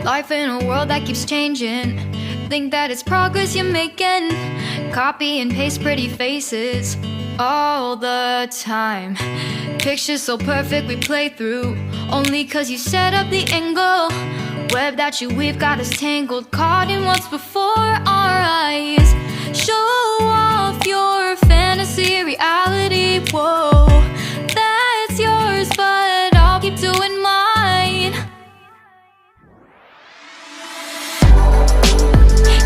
Life in a world that keeps changing. Think that it's progress you're making. Copy and paste pretty faces all the time. Pictures so perfect we play through, only cause you set up the angle. Web that you weave got us tangled, caught in what's before our eyes. Show off your fantasy reality, whoa, that's yours, but I'll keep doing mine.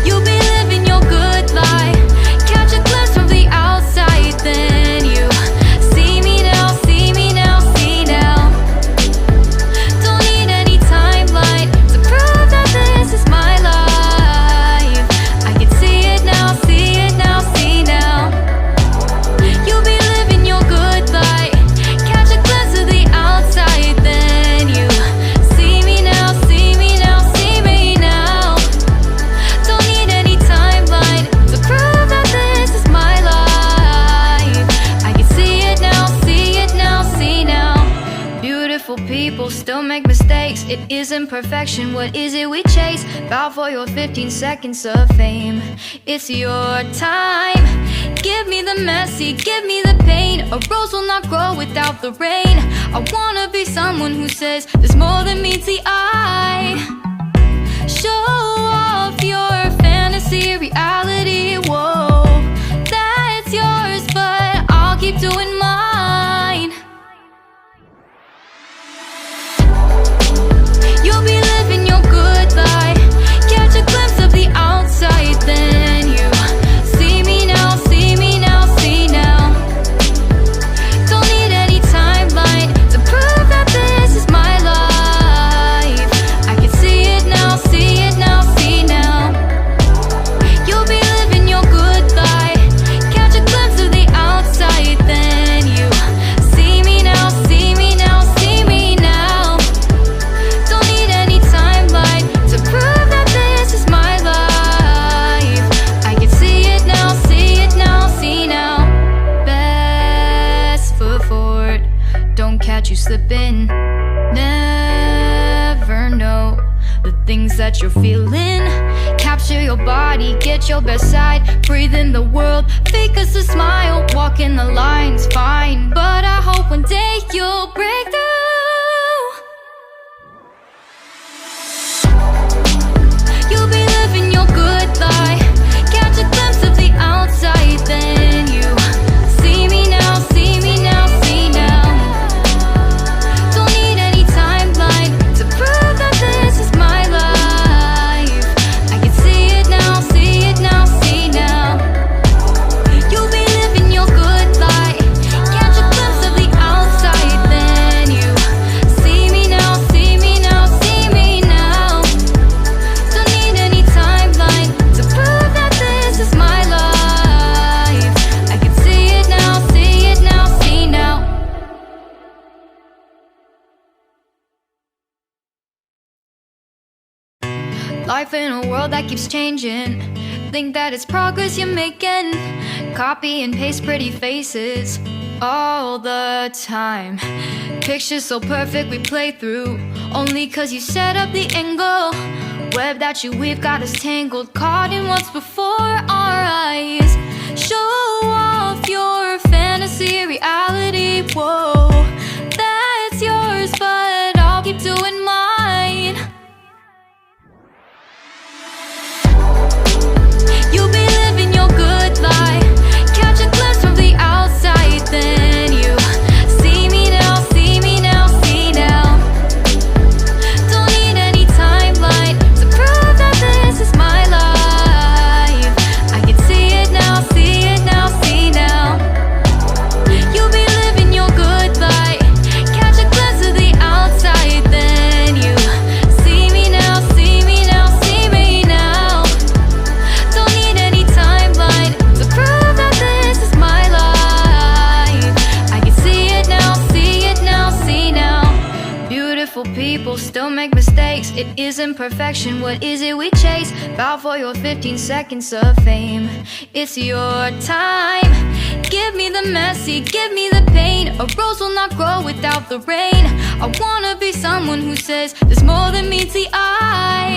You'll be living your good life, catch a glimpse from the outside, then you see me now, see me now, see now. Don't need any timeline to prove that this is my life. I can see it now, see it now, see now. You'll be living your good life, catch a glimpse of the outside, then you see me now, see me now, see me now. Don't need any timeline to prove that this is my life. I can see it now, see it now, see now. Beautiful people still make mistakes. It isn't perfection, what is it we chase? Bow for your 15 seconds of fame. It's your time. Give me the messy, give me the pain. A rose will not grow without the rain. I wanna be someone who says there's more than meets the eye. Show off your fantasy reality, whoa, that's yours, but I'll keep doing mine. You'll be living your good life, catch a glimpse of the outside, then you see me now, see me now, see now. Don't need any timeline to prove that this is my life. I can see it now, see it now, see now. You'll be living your good life, catch a glimpse of the outside, then you see me now, see me now, see me now. Don't need any timeline to prove that this is my life. I can see it now, see it now, see now. Best foot forward, don't catch you slipping. Never know the things that you're feeling. Capture your body, get your best side. Breathe in the world, fake us a smile. Walk in the lines, fine, but I hope one day you'll break through. You'll be living your good life, catch a glimpse of the outside, then you see me now, see me now, see now. Don't need any timeline to prove that this is my life. I can see it now, see it now, see now. You'll be living your good life, catch a glimpse of the outside, then you see me now, see me now, see me now. Don't need any timeline to prove that this is my life. I can see it now, see it now, see now. Life in a world that keeps changing. Think that it's progress you're making. Copy and paste pretty faces all the time. Pictures so perfect we play through, only cause you set up the angle. Web that you weave got us tangled, caught in what's before our eyes. Show off your fantasy reality, whoa, that's yours, but I'll keep doing mine. You'll be living your good life, catch a glimpse from the outside, then you see me now, see me now, see now. Don't need any timeline to prove that this is my life. I can see it now, see it now, see now. You'll be living your good life, catch a glimpse of the outside, then you see me now, see me now, see me now. Don't need any timeline to prove that this is my life. I can see it now, see it now, see now. Beautiful people still make mistakes. It isn't perfection, what is it we chase? Bow for your 15 seconds of fame. It's your time. Give me the messy, give me the pain. A rose will not grow without the rain. I wanna be someone who says there's more than meets the eye.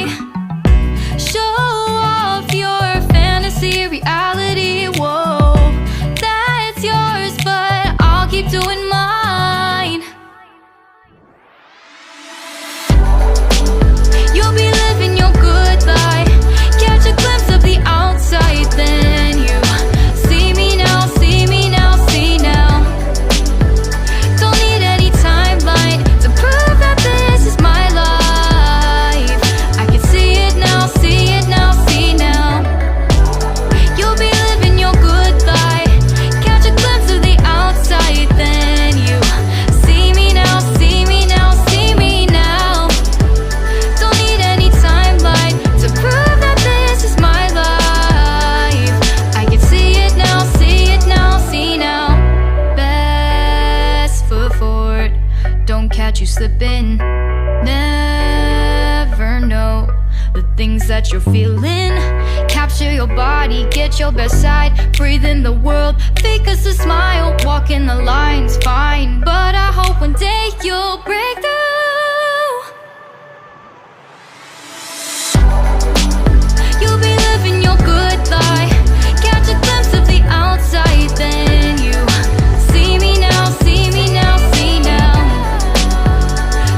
that you're feeling. Capture your body, get your best side. Breathe in the world, fake us a smile. Walking the lines, fine, but I hope one day you'll break through. You'll be living your good life. Catch a glimpse of the outside, then you see me now, see me now, see now.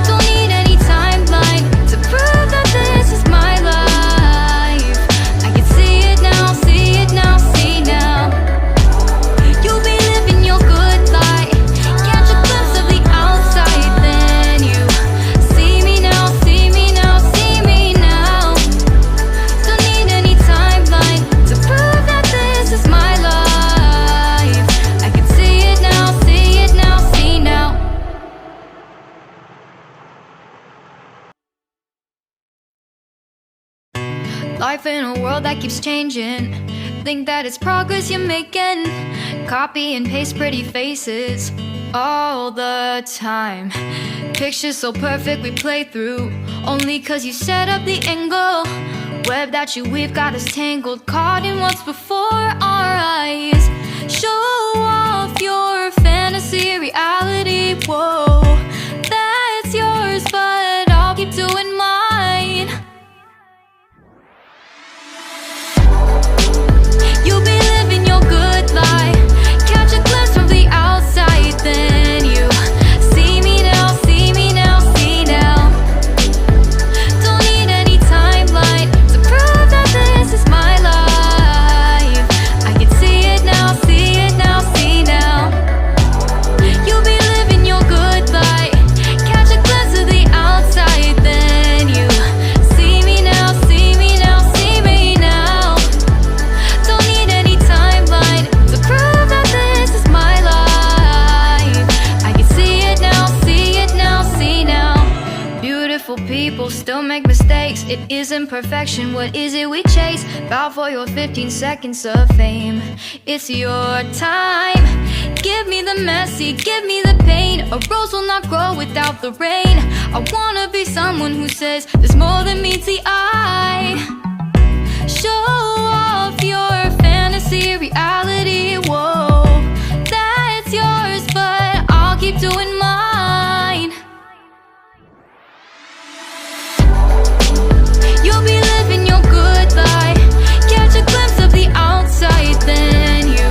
Don't need any timeline to prove that this is my life. I can see it now, see it now, see now. You'll be living your good life. Catch a glimpse of the outside, then you see me now, see me now, see me now. Don't need any timeline to prove that this is my life. I can see it now, see it now, see now. Life in a world that keeps changing. Think that it's progress you're making. Copy and paste pretty faces all the time. Pictures so perfect we play through, only cause you set up the angle. Web that you weave got us tangled, caught in what's before our eyes. Show off your fantasy, reality, whoa. That's yours, but I'll keep doing mine. You'll be living your good life. Catch a glimpse from the outside, then you see me now, see me now, see now. Don't need any timeline to prove that this is my life. I can see it now, see it now, see now. You'll be living your good life. Catch a glimpse of the outside, then you see me now, see me now, see me now. Don't need any timeline to prove that this is my life. I can see it now, see it now, see now. Beautiful people still make mistakes. It isn't perfection, what is it we chase? Bow for your 15 seconds of fame. It's your time. Give me the messy, give me the pain. A rose will not grow without the rain. I wanna be someone who says there's more than meets the eye. Show off your fantasy, reality, whoa. That's yours, but I'll keep doing mine. You'll be living your good life. Catch a glimpse of the outside, then you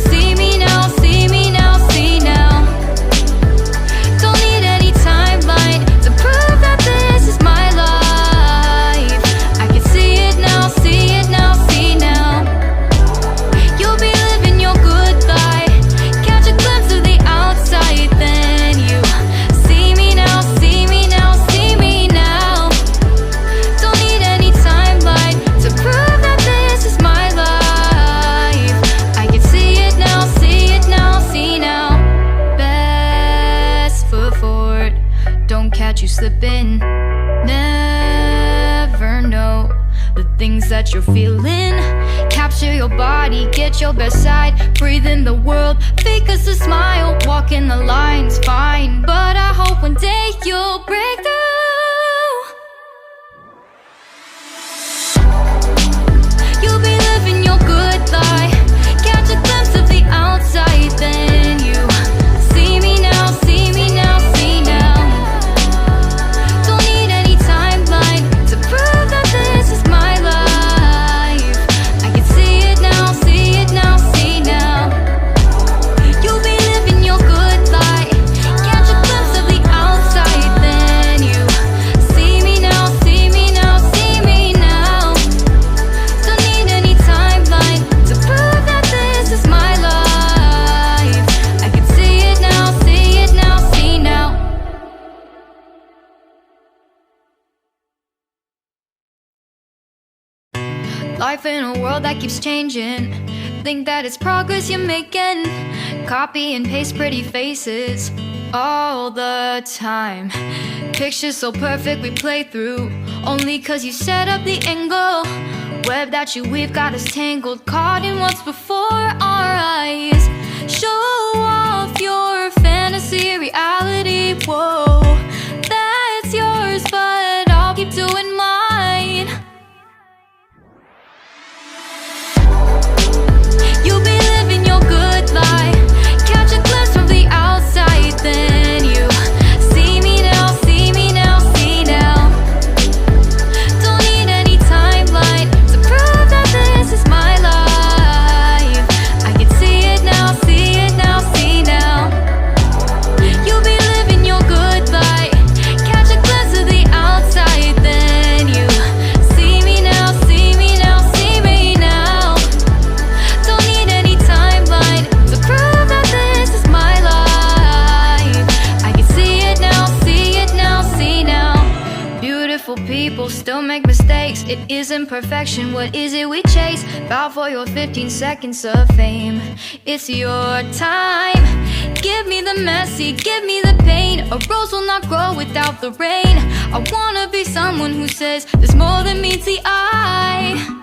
see me now, see me now, see now. Don't need any timeline to prove that this is my life. I can see it now, see it now, see now. You'll be living your good life. Catch a glimpse of the outside, then you see me now, see me now, see me now. Don't need any timeline to prove that this is my life. I can see it now, see it now, see now. Best foot forward, don't catch you slipping. Never know the things that you're feeling. Capture your body, get your best side. Breathe in the world, fake us a smile. Walking the lines, fine, but I hope one day you'll break through. You'll be living your good life. Catch a glimpse of the outside, then you see me now, see me now, see now. Don't need any timeline to prove that this is my life. I can see it now, see it now, see now. You'll be living your good life. Catch a glimpse of the outside, then you see me now, see me now, see me now. Don't need any timeline to prove that this is my life. I can see it now, see it now, see now. Life in a world that keeps changing. Think that it's progress you're making. Copy and paste pretty faces all the time. Pictures so perfect we play through, only cause you set up the angle. Web that you weave got us tangled, caught in what's before our eyes. Show off your fantasy, reality, whoa. That's yours, but I'll keep doing mine. People still make mistakes, it isn't perfection. What is it we chase? Bow for your 15 seconds of fame. It's your time. Give me the messy, give me the pain. A rose will not grow without the rain. I wanna be someone who says there's more than meets the eye.